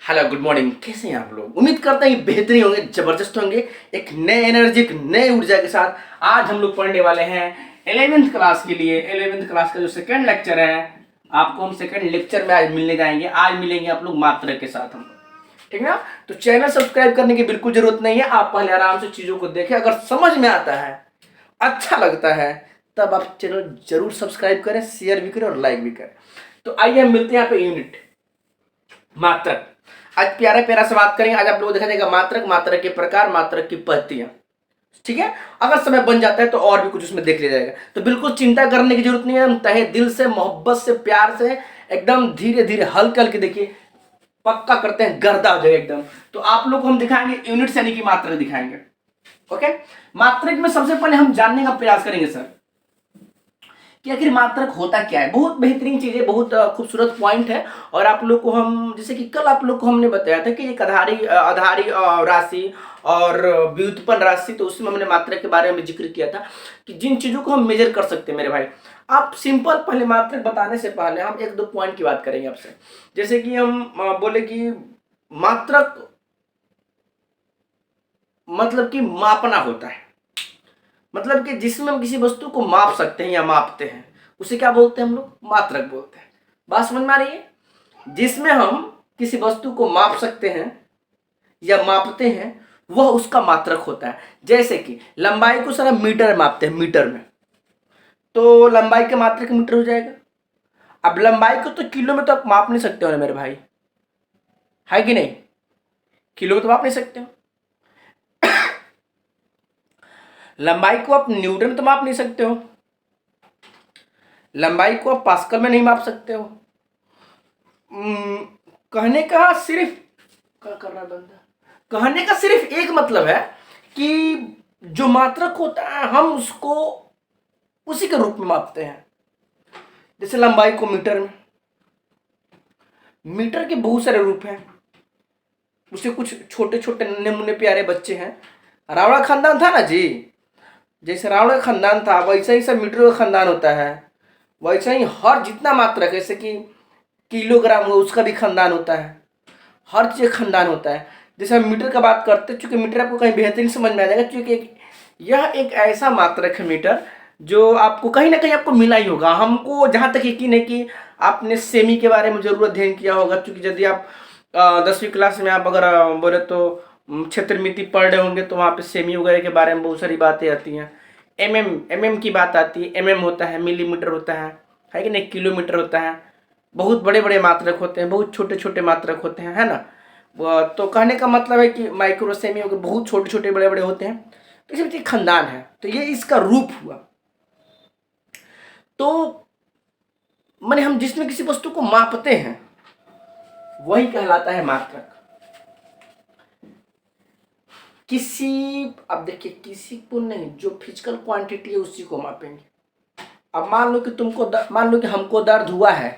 Hello good morning. कैसे हैं आप लोग? उम्मीद करते हैं कि बेहतरीन होंगे, जबरदस्त होंगे। एक नए एनर्जी, एक नए ऊर्जा के साथ आज हम लोग पढ़ने वाले हैं 11वीं क्लास के लिए। 11वीं क्लास का जो सेकंड लेक्चर है, आपको हम सेकंड लेक्चर में आज मिलने जाएंगे। आज मिलेंगे आप लोग मात्रा के साथ हम, ठीक है ना? तो चैनल सब्सक्राइब करने की बिल्कुल जरूरत नहीं है। आप पहले आराम से चीजों को देखें, अगर समझ में आता है, अच्छा लगता है, तब आप चैनल जरूर सब्सक्राइब करें, शेयर भी करें और लाइक भी करें। तो आइए हम मिलते हैं यहाँ पे यूनिट मात्रक। आज प्यारा प्यारा से बात करेंगे। आज आप लोग देखा जाएगा मात्रक, मात्रक के प्रकार, मात्रक की पद्धतियां, ठीक है? अगर समय बन जाता है तो और भी कुछ उसमें देख लिया जाएगा। तो बिल्कुल चिंता करने की जरूरत नहीं है। हम तहे दिल से, मोहब्बत से, प्यार से, एकदम धीरे धीरे हल्के हल्के देखिए, पक्का करते हैं, गर्दा हो जाएगा एकदम। तो आप लोग को हम दिखाएंगे यूनिट यानी कि मात्रक दिखाएंगे। ओके, मात्रक में सबसे पहले हम जानने का प्रयास करेंगे सर कि आखिर मात्रक होता क्या है। बहुत बेहतरीन चीज है, बहुत खूबसूरत पॉइंट है। और आप लोग को हम, जैसे कि कल आप लोग को हमने बताया था कि एक आधारी आधारी राशि और व्युत्पन्न राशि, तो उसमें हमने मात्रक के बारे में जिक्र किया था कि जिन चीजों को हम मेजर कर सकते हैं मेरे भाई। आप सिंपल, पहले मात्रक बताने से पहले हम एक दो पॉइंट की बात करेंगे आपसे। जैसे कि हम बोले कि मात्रक मतलब कि मापना होता है, मतलब कि जिसमें हम किसी वस्तु को माप सकते हैं या मापते हैं, उसे क्या बोलते हैं? हम लोग मात्रक बोलते हैं। बात समझ में आ रही है? जिसमें हम किसी वस्तु को माप सकते हैं या मापते हैं, वह उसका मात्रक होता है। जैसे कि लंबाई को सर हम मीटर में मापते हैं, मीटर में, तो लंबाई के मात्रक मीटर हो जाएगा। अब लंबाई को तो किलो में तो आप माप नहीं सकते हो ना मेरे भाई, है कि नहीं? किलो में तो माप नहीं सकते हो। लंबाई को आप न्यूटन में तो माप नहीं सकते हो। लंबाई को आप पास्कल में नहीं माप सकते हो। कहने का सिर्फ, क्या कर रहा है बंदा, कहने का सिर्फ एक मतलब है कि जो मात्रक होता है हम उसको उसी के रूप में मापते हैं। जैसे लंबाई को मीटर में, मीटर के बहुत सारे रूप हैं। उसे कुछ छोटे छोटे नन्हे मुन्ने प्यारे बच्चे हैं। रावणा खानदान था ना जी, जैसे रावण का खानदान था, वैसे ही सब मीटर का खानदान होता है। वैसे ही हर जितना मात्रक, जैसे कि किलोग्राम हो, उसका भी खानदान होता है। हर चीज खानदान होता है। जैसे हम मीटर का बात करते हैं, चूंकि मीटर आपको कहीं बेहतरीन समझ में आ जाएगा, क्योंकि यह एक ऐसा मात्रक है मीटर जो आपको कहीं ना कहीं आपको मिला ही होगा। हमको जहाँ तक यकीन है कि आपने सेमी के बारे में जरूर अध्ययन किया होगा, क्योंकि यदि आप 10वीं क्लास में आप अगर बोले तो क्षेत्र मिति पढ़ रहे होंगे, तो वहाँ पे सेमी वगैरह के बारे में बहुत सारी बातें आती हैं। एमएम की बात आती है। एमएम होता है, मिलीमीटर होता है कि नहीं, किलोमीटर होता है। बहुत बड़े बड़े मात्रक होते हैं, बहुत छोटे छोटे मात्रक होते हैं, है ना? तो कहने का मतलब है कि माइक्रो, सेमी वगैरह बहुत छोटे छोटे बड़े बड़े होते हैं। तो इसमें खानदान है, तो ये इसका रूप हुआ। तो माने हम जिसमें किसी वस्तु को मापते हैं वही कहलाता है मात्रक। किसी, अब देखिए, किसी को नहीं, जो फिजिकल क्वांटिटी है उसी को मापेंगे। अब मान लो कि मान लो कि हमको दर्द हुआ है,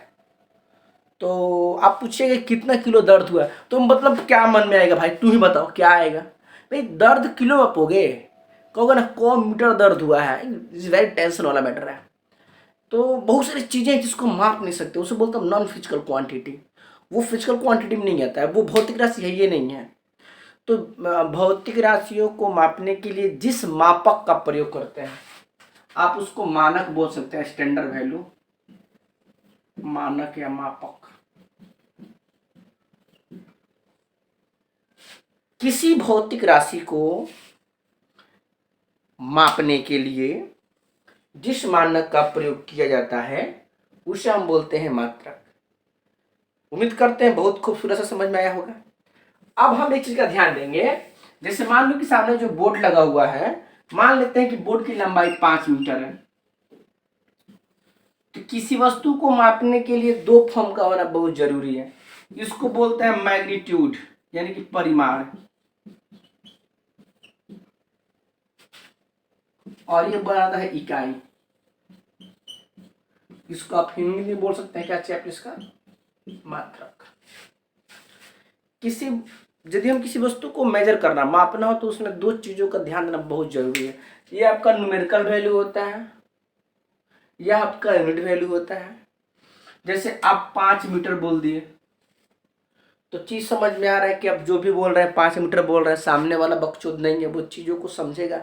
तो आप पूछिएगा कितना किलो दर्द हुआ है, तो मतलब क्या मन में आएगा भाई? तू ही बताओ क्या आएगा भाई? दर्द किलो मापोगे? कहोगे ना को मीटर दर्द हुआ है। इज वेरी टेंशन वाला मैटर है। तो बहुत सारी चीजें हैं जिसको माप नहीं सकते, उसे बोलते हैं नॉन फिजिकल क्वांटिटी। वो फिजिकल क्वांटिटी में नहीं आता है, वो भौतिक राशि है, ये नहीं है। तो भौतिक राशियों को मापने के लिए जिस मापक का प्रयोग करते हैं, आप उसको मानक बोल सकते हैं, स्टैंडर्ड वैल्यू, मानक या मापक। किसी भौतिक राशि को मापने के लिए जिस मानक का प्रयोग किया जाता है उसे हम बोलते हैं मात्रक। उम्मीद करते हैं बहुत खूबसूरत से समझ में आया होगा। अब हम एक चीज का ध्यान देंगे। जैसे मान लो कि सामने जो बोर्ड लगा हुआ है, मान लेते हैं कि बोर्ड की लंबाई 5 मीटर है। तो किसी वस्तु को मापने के लिए दो फॉर्म का होना बहुत जरूरी है। इसको बोलते हैं मैग्नीट्यूड, यानी कि परिमाण, और ये बनाता है इकाई। इसको आप हिंदी में बोल सकते हैं क्या चैप्टर इसका? मात्रक। किसी, यदि हम किसी वस्तु को मेजर करना, मापना हो, तो उसमें दो चीजों का ध्यान देना बहुत जरूरी है। ये आपका न्यूमेरिकल वैल्यू होता है, यह आपका यूनिट वैल्यू होता है। जैसे आप 5 मीटर बोल दिए, तो चीज़ समझ में आ रहा है कि अब जो भी बोल रहे हैं 5 मीटर बोल रहे हैं, सामने वाला बकचोद नहीं है, वो चीज़ों को समझेगा,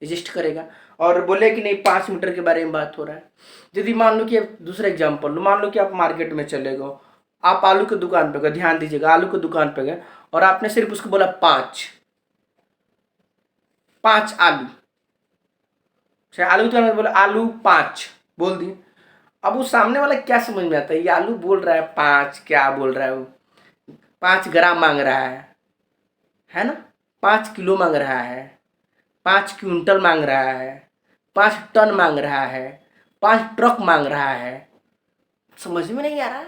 रजिस्ट करेगा और बोले कि नहीं 5 मीटर के बारे में बात हो रहा है। यदि मान लो कि दूसरा एग्जाम्पल लो, मान लो कि आप मार्केट में चले गए, आप आलू की दुकान पे गए, ध्यान दीजिएगा, आलू की दुकान पे गए और आपने सिर्फ उसको बोला 5 आलू, चाहे आलू की दुकान में बोला आलू 5 बोल दिए। अब वो सामने वाला क्या समझ में आता है, ये आलू बोल रहा है 5, क्या बोल रहा है वो, 5 ग्राम मांग रहा है ना, 5 किलो मांग रहा है, 5 क्विंटल मांग रहा है, 5 टन मांग रहा है, 5 ट्रक मांग रहा है। समझ में नहीं आ रहा।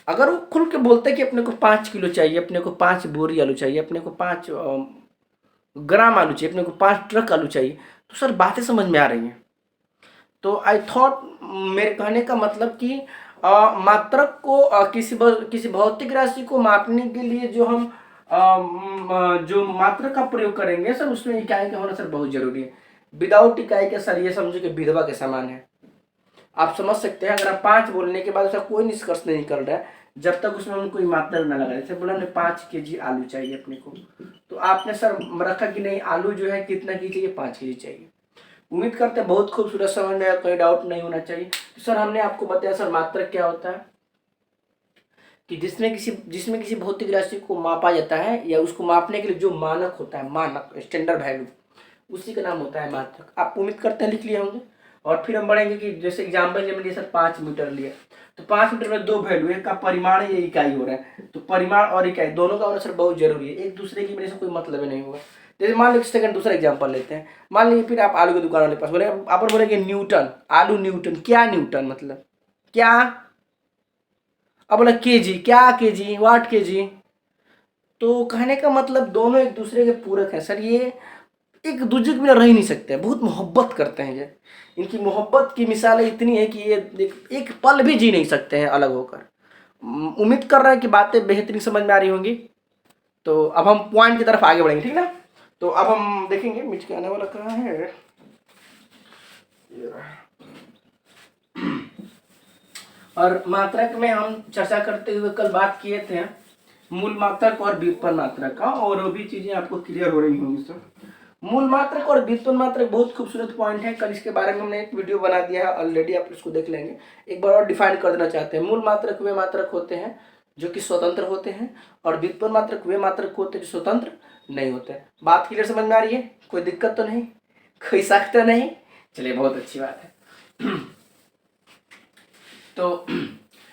अगर वो खुल के बोलते कि अपने को 5 किलो चाहिए, अपने को 5 बोरी आलू चाहिए, अपने को 5 ग्राम आलू चाहिए, अपने को 5 ट्रक आलू चाहिए, तो सर बातें समझ में आ रही हैं। तो आई थॉट, मेरे कहने का मतलब कि मात्रक को किसी भौतिक राशि को मापने के लिए जो हम जो मात्रक का प्रयोग करेंगे सर, उसमें इकाई का होना सर बहुत जरूरी है। विदाउट इकाई के सर ये समझो कि विधवा के समान है। आप समझ सकते हैं, अगर आप 5 बोलने के बाद उसका कोई निष्कर्ष नहीं निकल रहा है जब तक उसमें हम कोई मात्रा ना लगा। जैसे बोला हमने 5 kg आलू चाहिए अपने को, तो आपने सर रखा कि नहीं आलू जो है कितना की चाहिए, 5 kg चाहिए। उम्मीद करते हैं बहुत खूबसूरत समझ में आया, कोई डाउट नहीं होना चाहिए। तो सर हमने आपको बताया सर मात्रक क्या होता है, कि जिसमें किसी भौतिक राशि को मापा जाता है या उसको मापने के लिए जो मानक होता है, मानक स्टैंडर्ड वैल्यू, उसी का नाम होता है मात्रक। आप उम्मीद करते हैं लिख लिए होंगे। और फिर हम बढ़ेंगे कि जैसे एग्जाम्पल जब मैंने सर 5 मीटर लिया, तो 5 मीटर में 2 वैल्यू, एक का परिमाण है, ये इकाई हो रहा है, तो परिमाण और इकाई दोनों का होना सर बहुत जरूरी है, एक दूसरे की वजह से कोई मतलब ही नहीं होगा। जैसे मान लो सेकंड दूसरा एग्जाम्पल लेते हैं, मान लीजिए फिर आप आलू की दुकान वाले पास बोले, आप बोलेंगे न्यूटन, आलू न्यूटन, क्या न्यूटन मतलब क्या, अब बोला केजी, क्या केजी, वाट केजी। तो कहने का मतलब दोनों एक दूसरे के पूरक हैं सर, ये एक दूसरे के बिना रह ही नहीं सकते, बहुत मोहब्बत करते हैं ये। इनकी मोहब्बत की मिसालें इतनी है कि ये एक पल भी जी नहीं सकते हैं अलग होकर। उम्मीद कर रहे हैं कि बातें बेहतरीन समझ में आ रही होंगी। तो अब हम पॉइंट की तरफ आगे बढ़ेंगे, ठीक ना। तो अब हम देखेंगे मिर्च के आने वाला कहाँ है। और मात्रक में हम चर्चा करते हुए कल बात किए थे मूल मात्रक और व्युत्पन्न मात्रक का, और वो भी चीजें आपको क्लियर हो रही होंगी सर। मूल मात्रक और व्युत्पन्न मात्रक बहुत खूबसूरत पॉइंट है, कल इसके बारे में हमने एक वीडियो बना दिया है ऑलरेडी, आप इसको देख लेंगे। एक बार और डिफाइन कर देना चाहते हैं, मूल मात्रक वे मात्रक होते हैं जो कि स्वतंत्र होते हैं, और व्युत्पन्न मात्रक वे मात्रक होते हैं जो स्वतंत्र नहीं होते। बात क्लियर समझ में आ रही है, कोई दिक्कत तो नहीं, कोई शक तो नहीं, चलिए बहुत अच्छी बात है। तो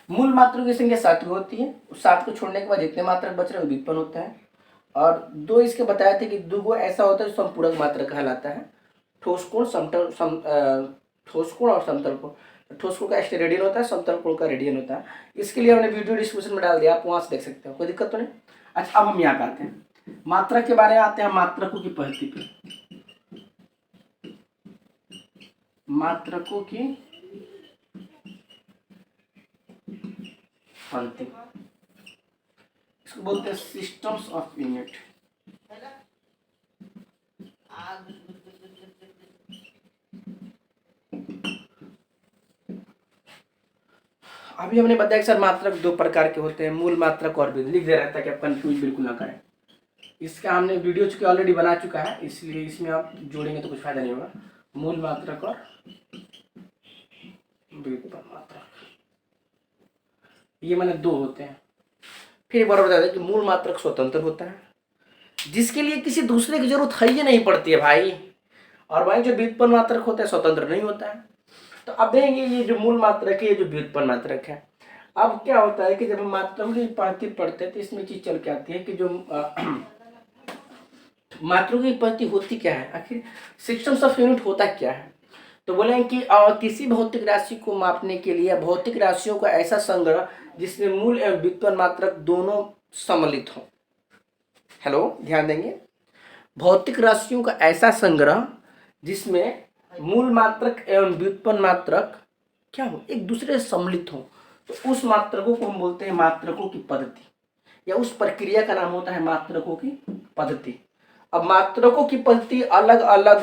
मूल मात्रकों की संख्या 7 होती है, उस 7 को छोड़ने के बाद जितने मात्रक बच रहे हैं वो व्युत्पन्न होता है। और 2 इसके बताए थे कि 2 ऐसा होता है जो संपूरक मात्रक कहलाता है, ठोस कोण ठोस कोण और समतल कोण। ठोस कोण का रेडियन होता है, समतल कोण का रेडियन होता है। इसके लिए हमने वीडियो डिस्क्रिप्शन में डाल दिया, आप वहां से देख सकते हो, कोई दिक्कत तो नहीं। अच्छा अब हम यहाँ पे आते हैं, मात्रक के बारे में आते हैं, मात्रकों की पद्धति पे। मात्रकों की पद्धति, इसको बोलते हैं सिस्टम्स ऑफ यूनिट। अभी हमने बताया कि सर मात्रक 2 प्रकार के होते हैं, मूल मात्रक और विधि, लिख दे रहा था कि आप कंफ्यूज बिल्कुल ना करें। इसका हमने वीडियो चूंकि ऑलरेडी बना चुका है, इसलिए इसमें आप जोड़ेंगे तो कुछ फायदा नहीं होगा। मूल मात्रक और व्युत्पन्न मात्रक, ये मैंने 2 होते हैं। फिर एक बार बता दें कि मूल मात्रक स्वतंत्र होता है, जिसके लिए किसी दूसरे की जरूरत है ही नहीं पड़ती है भाई, और भाई जो व्युत्पन्न मात्रक होता है स्वतंत्र नहीं होता है। तो अब देखेंगे ये जो मूल मात्रक है, ये जो व्युत्पन्न मात्रक है। अब क्या होता है कि जब हम मात्रकों की पद्धति पढ़ते हैं तो इसमें चीज चल के आती है कि जो मात्रकों की पद्धति होती क्या है, आखिर सिस्टम्स ऑफ यूनिट होता क्या है। तो बोले कि किसी भौतिक राशि को मापने के लिए भौतिक राशियों का ऐसा संग्रह जिसमें मूल एवं व्युत्पन्न मात्रक दोनों सम्मिलित हों। हेलो, ध्यान देंगे, भौतिक राशियों का ऐसा संग्रह जिसमें मूल मात्रक एवं व्युत्पन्न मात्रक क्या हो, एक दूसरे से सम्मिलित हो, तो उस मात्रकों को हम बोलते हैं मात्रकों की पद्धति, या उस प्रक्रिया का नाम होता है मात्रकों की पद्धति। अब मात्रकों की पद्धति अलग अलग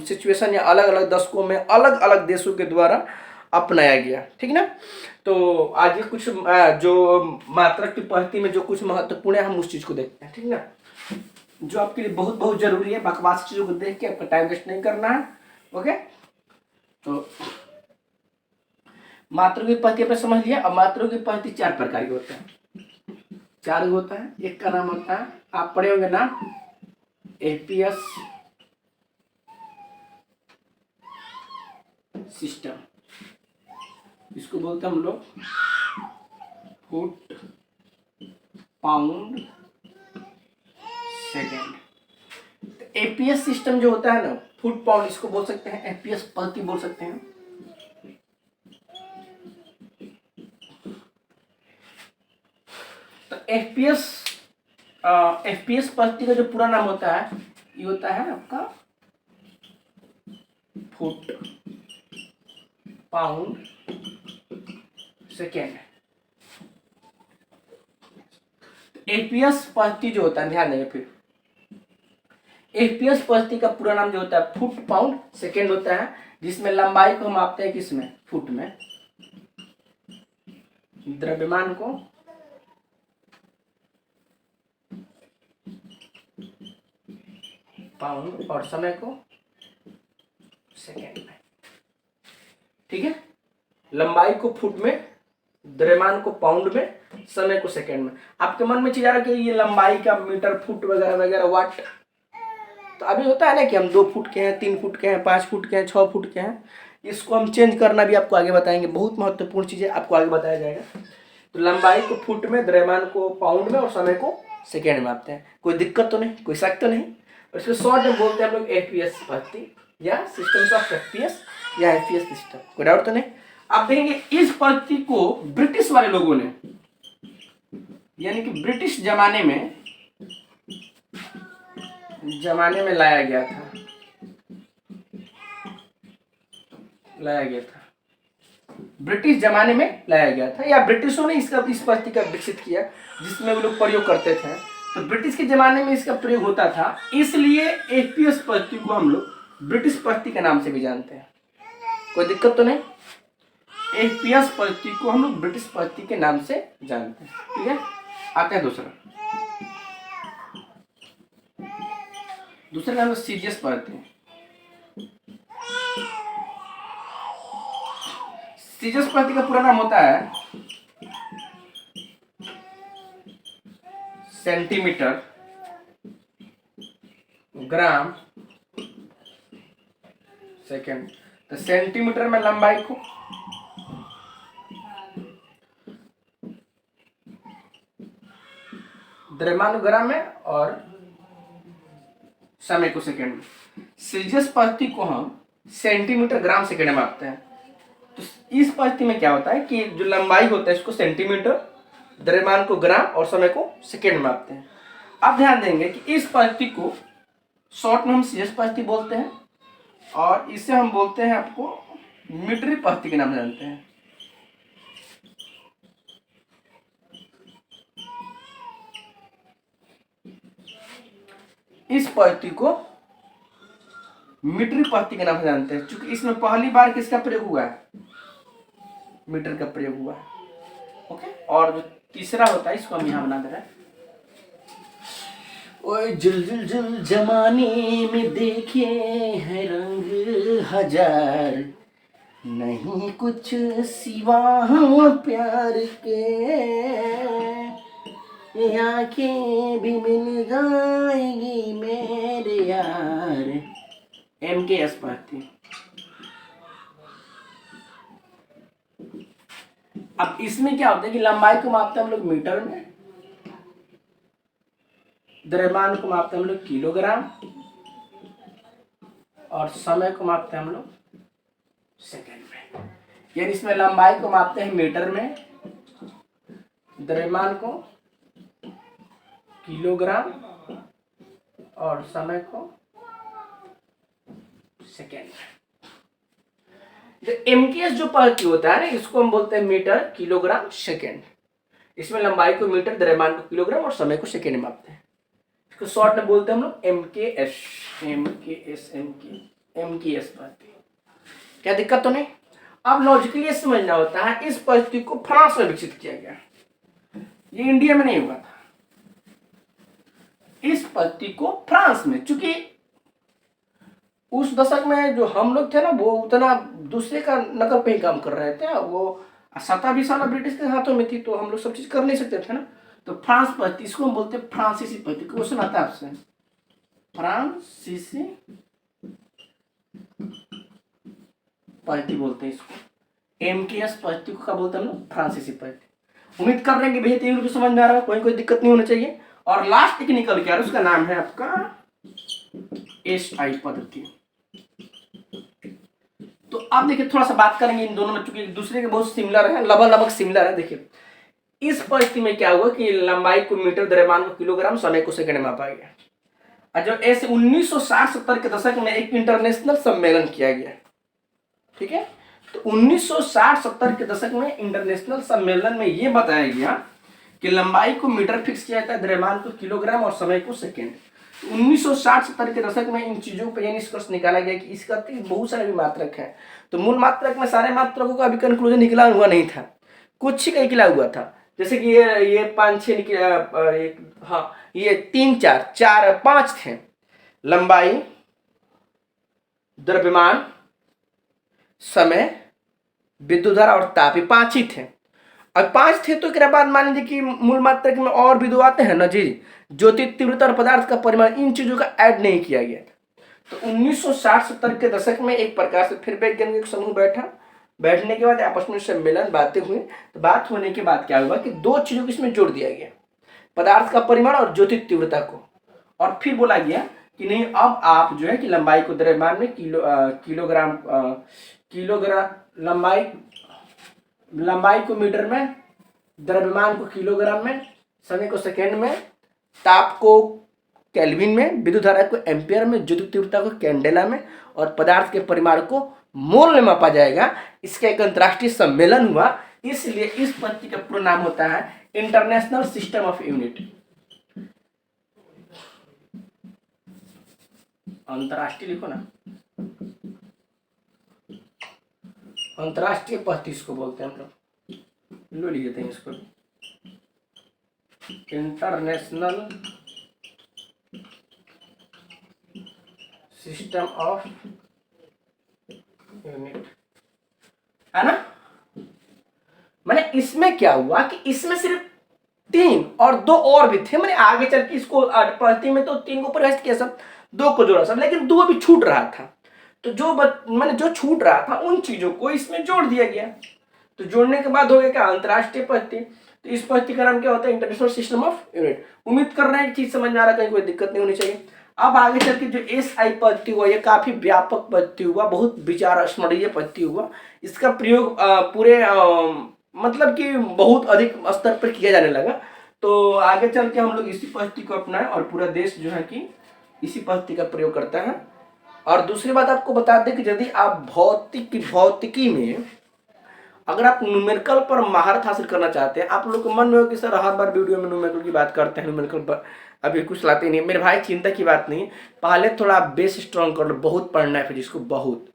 सिचुएशन या अलग अलग दशकों में अलग अलग देशों के द्वारा अपनाया गया, ठीक ना। तो आगे कुछ जो मात्रक की पद्धति में जो कुछ महत्वपूर्ण है हम उस चीज को देखते हैं, ठीक ना, जो आपके लिए बहुत बहुत जरूरी है। बकवास चीजों को देख के आपका टाइम वेस्ट नहीं करना है। ओके, तो मात्रा की पद्धति आपने समझ लिया। अब मात्रा की पद्धति 4 प्रकार की होता है, 4 होता है। एक का नाम होता है, आप पढ़े होंगे ना, एपीएस सिस्टम, इसको बोलते हैं हम लोग foot pound second. APS system जो होता है ना, फुट पाउंड, इसको बोल सकते हैं एपीएस पद्धति बोल सकते हैं। तो एफपीएस पद्धति का जो पूरा नाम होता है, ये होता है आपका फुट पाउंड सेकेंड। एफपीएस पद्धति जो होता है, ध्यान देंगे, फिर एफपीएस पद्धति का पूरा नाम जो होता है फुट पाउंड सेकेंड होता है, जिसमें लंबाई को हम मापते हैं किसमें, फुट में, द्रव्यमान को पाउंड और समय को सेकेंड में, ठीक है। लंबाई को फुट में, द्रव्यमान को पाउंड में, समय को सेकेंड में। आपके मन में चीज आ रहा है कि ये लंबाई का मीटर, फुट वगैरह वगैरह वाट, तो अभी होता है ना कि हम 2 फुट के हैं, 3 फुट के हैं, 5 फुट के हैं, 6 फुट के हैं, इसको हम चेंज करना भी आपको आगे बताएंगे। बहुत महत्वपूर्ण चीज है, आपको आगे बताया जाएगा। तो लंबाई को फुट में, द्रव्यमान को पाउंड में और समय को सेकेंड में आते हैं। कोई दिक्कत तो नहीं, कोई शक तो नहीं। और इसको शॉर्ट में बोलते हैं हम लोग एफपीएस पद्धति या सिस्टम्स ऑफ एफपीएस या एफपीएस सिस्टम, कोई डाउट तो नहीं। आप देखेंगे इस पद्धति को ब्रिटिश वाले लोगों ने, यानी कि ब्रिटिश जमाने में लाया गया था, ब्रिटिश जमाने में लाया गया था, या ब्रिटिशों ने इस पद्धति का विकसित किया, जिसमें वो लोग प्रयोग करते थे। तो ब्रिटिश के जमाने में इसका प्रयोग होता था, इसलिए एफपीएस पद्धति को हम लोग ब्रिटिश पद्धति के नाम से भी जानते हैं। कोई दिक्कत तो नहीं। एफपीएस पद्धति को हम लोग ब्रिटिश पद्धति के नाम से जानते हैं, ठीक है। आते हैं दूसरा नाम है सीजीएस पद्धति। सीजीएस पद्धति का पूरा नाम होता है सेंटीमीटर ग्राम सेकेंड। तो सेंटीमीटर में लंबाई को, द्रव्यमान ग्राम में और समय को सेकेंड में। सीजीएस पद्धति को हम सेंटीमीटर ग्राम सेकेंड में मापते हैं। तो इस पद्धति में क्या होता है कि जो लंबाई होता है इसको सेंटीमीटर, द्रव्यमान को ग्राम और समय को सेकेंड में मापते हैं। अब ध्यान देंगे कि इस पद्धति को शॉर्ट में हम सीजीएस पद्धति बोलते हैं, और इसे हम बोलते हैं आपको मीट्रिक पद्धति के नाम से जानते हैं। इस पद्धति को मीट्रिक पद्धति के नाम से जानते हैं, क्योंकि इसमें पहली बार किसका प्रयोग हुआ है, मीटर का प्रयोग हुआ है। ओके, और जो तीसरा होता है इसको हम यहां बना दे रहे हैं। ओए जुल जमाने में देखे हैं रंग हजार, नहीं कुछ सिवा हम प्यार के, आंखें भी मिल जाएंगी मेरे यार। एमकेएस पद्धति। अब इसमें क्या होता है कि लंबाई को मापते हैं हम लोग मीटर में, द्रव्यमान को मापते हैं हम लोग किलोग्राम, और समय को मापते हैं हम लोग सेकेंड में। यानी इसमें लंबाई को मापते हैं मीटर में, द्रव्यमान को किलोग्राम और समय को सेकेंड में। जो एमकेएस जो पद्धति होता है ना, इसको हम बोलते हैं मीटर, किलोग्राम, सेकेंड। इसमें लंबाई को मीटर, द्रव्यमान को किलोग्राम और समय को सेकेंड में मापते हैं। इसको शॉर्ट में बोलते हैं हम लोग एमकेएस पद्धति। क्या दिक्कत तो नहीं। अब लॉजिकली ये समझना होता है, इस पद्धति को फ्रांस में विकसित किया गया, ये इंडिया में नहीं हुआ था। इस पद्धति को फ्रांस में, चूंकि उस दशक में जो हम लोग थे ना वो उतना दूसरे का नकल पे ही काम कर रहे थे, वो 27 साल ब्रिटिश के हाथों में थी, तो हम लोग सब चीज कर नहीं सकते थे ना। तो फ्रांस पद्धति, इसको हम बोलते हैं फ्रांसीसी पद्धति। क्वेश्चन आता है आपसे, फ्रांसीसी पद्धति बोलते हैं इसको, MKS पद्धति को क्या बोलते हैं हम लोग, फ्रांसीसी पद्धति। उम्मीद कर रहे हैं कि भैया 3 रुपये समझ में आ रहा है, कोई दिक्कत नहीं होना चाहिए। और लास्ट एक निकल के आ रहा है, उसका नाम है आपका SI पद्धति। तो आप देखिए थोड़ा सा बात करेंगे इन दोनों में, चूंकि एक दूसरे के बहुत सिमिलर है, लगभग सिमिलर है। देखिए इस परिस्थिति में क्या हुआ कि लंबाई को मीटर, द्रव्यमान को किलोग्राम, समय को सेकंड में मापा गया। और जो ऐसे 1960-70 के दशक में एक इंटरनेशनल सम्मेलन किया गया, ठीक है। तो 1960-70 के दशक में इंटरनेशनल सम्मेलन में यह बताया गया कि लंबाई को मीटर फिक्स किया जाता है, द्रव्यमान को किलोग्राम और समय को सेकेंड। 1960-70 के दशक में इन चीजों पर यह निष्कर्ष निकाला गया कि इसका बहुत सारे भी मात्रक हैं। तो मूल मात्रक में सारे मात्रकों का अभी कंक्लूजन निकला हुआ नहीं था, कुछ ही का निकला हुआ था। जैसे कि ये 5-6 निकला, हाँ ये 3-4-5 थे, लंबाई, द्रव्यमान, समय, विद्युत धारा और ताप, ये 5 ही थे। अब 5 थे तो एक बाद मान लीजिए कि मूल मात्रक में और भी 2 आते हैं ना जी, ज्योति तीव्रता और पदार्थ का परिमाण, इन चीजों का ऐड नहीं किया गया था। तो 1960-70 के दशक में एक प्रकार से फिर वैज्ञानिक समूह बैठने के बाद आपस में सम्मेलन, बातें हुई। तो बात होने के बाद क्या हुआ कि 2 चीजों को इसमें जोड़ दिया गया, पदार्थ का परिमाण और ज्योति तीव्रता को। और फिर बोला गया कि नहीं, अब आप जो है कि लंबाई को द्रव्यमान में किलोग्राम, लंबाई को मीटर में, द्रव्यमान को किलोग्राम में, समय को सेकेंड में, ताप को केल्विन में, विद्युत धारा को एम्पियर में, ज्योति तीव्रता को कैंडेला में और पदार्थ के परिमाण को मोल में मापा जाएगा। इसका एक अंतर्राष्ट्रीय सम्मेलन हुआ, इसलिए इस पद्धति का पूरा नाम होता है इंटरनेशनल सिस्टम ऑफ यूनिट। अंतर्राष्ट्रीय लिखो ना, अंतर्राष्ट्रीय पद्धति इसको बोलते हैं हम लोग, लो लिखते हैं इसको, इंटरनेशनल सिस्टम ऑफ यूनिट, है ना। मैंने इसमें क्या हुआ कि इसमें सिर्फ 3 और 2 और भी थे, मैंने आगे चल के इसको पद्धति में तो 3 को परिभाषित किया सब, 2 को जोड़ा सब, लेकिन 2 अभी छूट रहा था। तो मैंने जो छूट रहा था उन चीजों को इसमें जोड़ दिया गया। तो जोड़ने के बाद हो गया क्या, अंतर्राष्ट्रीय पद्धति। तो इस पद्धति का नाम क्या होता है, इंटरनेशनल सिस्टम ऑफ यूनिट। उम्मीद कर रहे हैं चीज समझ में आ रहा है, कहीं कोई दिक्कत नहीं होनी चाहिए। अब आगे चल के जो SI पद्धति हुआ, ये काफी व्यापक पद्धति हुआ, बहुत विचार स्मरणीय पद्धति हुआ। इसका प्रयोग पूरे मतलब कि बहुत अधिक स्तर पर किया जाने लगा। तो आगे चल के हम लोग इसी पद्धति को अपनाएं और पूरा देश जो है कि इसी पद्धति का प्रयोग करता है। और दूसरी बात आपको बता दें कि यदि आप भौतिकी में अगर आप न्यूमेरिकल पर महारत हासिल करना चाहते हैं, आप लोग को मन में हो कि सर हर बार वीडियो में न्यूमेरिकल की बात करते हैं, न्यूमेरिकल पर अभी कुछ लाते नहीं। मेरे भाई चिंता की बात नहीं, पहले थोड़ा बेस स्ट्रॉन्ग कर लो, बहुत पढ़ना है फिजिक्स को, बहुत।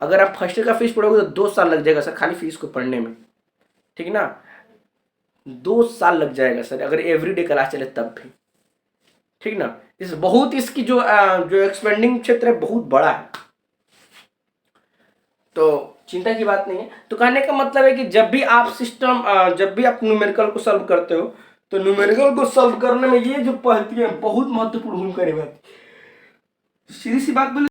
अगर आप फर्स्ट ईयर का फीस पढ़ोगे तो 2 साल लग जाएगा सर खाली फीस को पढ़ने में, ठीक ना, 2 साल लग जाएगा सर, अगर एवरीडे क्लास चले तब भी, ठीक ना। इस बहुत इसकी जो एक्सपेंडिंग क्षेत्र है बहुत बड़ा है, तो चिंता की बात नहीं है। तो कहने का मतलब है कि जब भी आप न्यूमेरिकल को सॉल्व करते हो तो न्यूमेरिकल को सॉल्व करने में ये जो पद्धति है बहुत महत्वपूर्ण भूमिका निभाती है। सीधी सी बात बोले